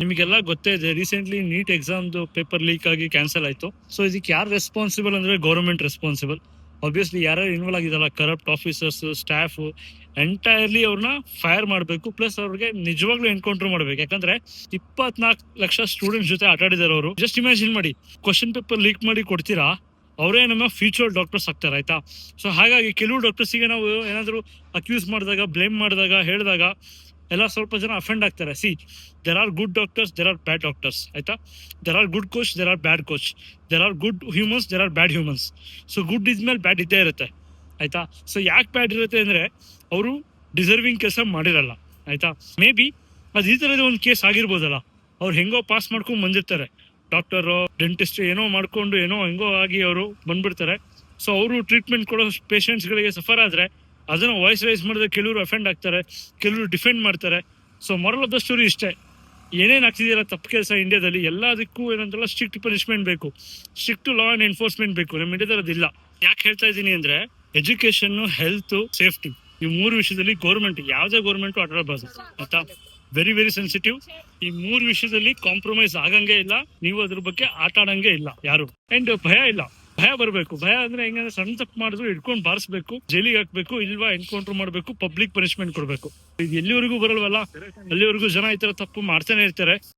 ನಿಮಗೆಲ್ಲ ಗೊತ್ತೇ ಇದೆ, ರೀಸೆಂಟ್ಲಿ ನೀಟ್ ಎಕ್ಸಾಮ್ದು ಪೇಪರ್ ಲೀಕ್ ಆಗಿ ಕ್ಯಾನ್ಸಲ್ ಆಯ್ತು. ಸೊ ಇದಕ್ಕೆ ಯಾರು ರೆಸ್ಪಾನ್ಸಿಬಲ್ ಅಂದ್ರೆ ಗೌರ್ಮೆಂಟ್ ರೆಸ್ಪಾನ್ಸಿಬಲ್. ಆಬ್ವಿಯಸ್ಲಿ ಯಾರು ಇನ್ವಾಲ್ವ್ ಆಗಿದಲ್ಲ, ಕರಪ್ಟ್ ಆಫೀಸರ್ಸ್, ಸ್ಟಾಫ್, ಎಂಟೈರ್ಲಿ ಅವ್ರನ್ನ ಫೈರ್ ಮಾಡಬೇಕು. ಪ್ಲಸ್ ಅವ್ರಿಗೆ ನಿಜವಾಗ್ಲೂ ಎನ್ಕೌಂಟರ್ ಮಾಡ್ಬೇಕು. ಯಾಕಂದ್ರೆ 24 ಲಕ್ಷ ಸ್ಟೂಡೆಂಟ್ಸ್ ಜೊತೆ ಆಟ ಆಡಿದಾರೆ ಅವರು. ಜಸ್ಟ್ ಇಮ್ಯಾಜಿನ್ ಮಾಡಿ, ಕ್ವಶನ್ ಪೇಪರ್ ಲೀಕ್ ಮಾಡಿ ಕೊಡ್ತೀರಾ, ಅವರೇ ನಮ್ಮ ಫ್ಯೂಚರ್ ಡಾಕ್ಟರ್ಸ್ ಆಗ್ತಾರೆ, ಆಯ್ತಾ. ಸೊ ಹಾಗಾಗಿ ಕೆಲವು ಡಾಕ್ಟರ್ಸ್ಗೆ ನಾವು ಏನಾದ್ರು ಅಕ್ಯೂಸ್ ಮಾಡಿದಾಗ, ಬ್ಲೇಮ್ ಮಾಡಿದಾಗ, ಹೇಳಿದಾಗ ಎಲ್ಲ ಸ್ವಲ್ಪ ಜನ ಅಫೆಂಡ್ ಆಗ್ತಾರೆ. See, there are good doctors, there are bad doctors, ಆಯ್ತಾ. There are good coach, there are bad coach, there are good humans, there are bad humans. So good ಇದ್ಮೇಲೆ ಬ್ಯಾಡ್ ಇದ್ದೇ ಇರುತ್ತೆ, ಆಯ್ತಾ. ಸೊ ಯಾಕೆ ಬ್ಯಾಡ್ ಇರುತ್ತೆ ಅಂದ್ರೆ ಅವರು ಡಿಸರ್ವಿಂಗ್ ಕೆಲಸ ಮಾಡಿರಲ್ಲ, ಆಯ್ತಾ. ಮೇ ಬಿ ಅದು ಈ ಥರದ ಒಂದು ಕೇಸ್ ಆಗಿರ್ಬೋದಲ್ಲ. ಅವ್ರು ಹೆಂಗೋ ಪಾಸ್ ಮಾಡ್ಕೊಂಡು ಬಂದಿರ್ತಾರೆ, ಡಾಕ್ಟರ್ ಡೆಂಟಿಸ್ಟ್ ಏನೋ ಮಾಡ್ಕೊಂಡು ಏನೋ ಹೆಂಗೋ ಆಗಿ ಅವರು ಬಂದ್ಬಿಡ್ತಾರೆ. ಸೊ ಅವರು ಟ್ರೀಟ್ಮೆಂಟ್ ಕೊಡೋ ಪೇಷಂಟ್ಸ್ಗಳಿಗೆ ಸಫರ್ ಆದ್ರೆ ಅದನ್ನ ವಾಯ್ಸ್ ರೈಸ್ ಮಾಡಿದ್ರೆ ಕೆಲವರು ಅಫೆಂಡ್ ಆಗ್ತಾರೆ, ಕೆಲವರು ಡಿಫೆಂಡ್ ಮಾಡ್ತಾರೆ. So moral of the story ಇಷ್ಟೇ, ಏನೇನು ಆಗ್ತಿದೆಯಲ್ಲ ತಪ್ಪು ಕೆಲಸ ಇಂಡಿಯಾದಲ್ಲಿ, ಎಲ್ಲದಕ್ಕೂ ಏನಂತಲ್ಲ ಸ್ಟ್ರಿಕ್ಟ್ ಪನಿಷ್ಮೆಂಟ್ ಬೇಕು, ಸ್ಟ್ರಿಕ್ಟ್ ಲಾ ಅಂಡ್ ಎನ್ಫೋರ್ಸ್ಮೆಂಟ್ ಬೇಕು. ನಮ್ಮ ಇಂಡಿಯಾದಲ್ಲಿ ಅದಿಲ್ಲ. ಯಾಕೆ ಹೇಳ್ತಾ ಇದ್ದೀನಿ ಅಂದ್ರೆ, ಎಜುಕೇಶನ್, ಹೆಲ್ತ್, ಸೇಫ್ಟಿ, ಈ ಮೂರು ವಿಷಯದಲ್ಲಿ ಗೌರ್ಮೆಂಟ್, ಯಾವುದೇ ಗೌರ್ಮೆಂಟ್ ಆಟಾಡಬಾರ್ದು, ಆಯ್ತಾ. Very very sensitive. ಈ ಮೂರು ವಿಷಯದಲ್ಲಿ ಕಾಂಪ್ರಮೈಸ್ ಆಗಂಗೆ ಇಲ್ಲ, ನೀವು ಅದ್ರ ಬಗ್ಗೆ ಆಟ ಆಡಂಗೆ ಇಲ್ಲ ಯಾರು. ಅಂಡ್ ಭಯ ಇಲ್ಲ, ಭಯ ಬರಬೇಕು. ಭಯ ಅಂದ್ರೆ ಹೆಂಗಂದ್ರೆ, ಸಣ್ಣ ತಪ್ಪು ಮಾಡಿದ್ರು ಇಟ್ಕೊಂಡು ಬಾರಿಸ್ಬೇಕು, ಜೈಲಿಗೆ ಹಾಕ್ಬೇಕು, ಇಲ್ವಾ ಎನ್ಕೌಂಟರ್ ಮಾಡ್ಬೇಕು, ಪಬ್ಲಿಕ್ ಪನಿಷ್ಮೆಂಟ್ ಕೊಡ್ಬೇಕು. ಇದು ಎಲ್ಲಿವರೆಗೂ ಬರಲ್ವಲ್ಲ, ಅಲ್ಲಿವರೆಗೂ ಜನ ಈ ತರ ತಪ್ಪು ಮಾಡ್ತಾನೆ ಇರ್ತಾರೆ.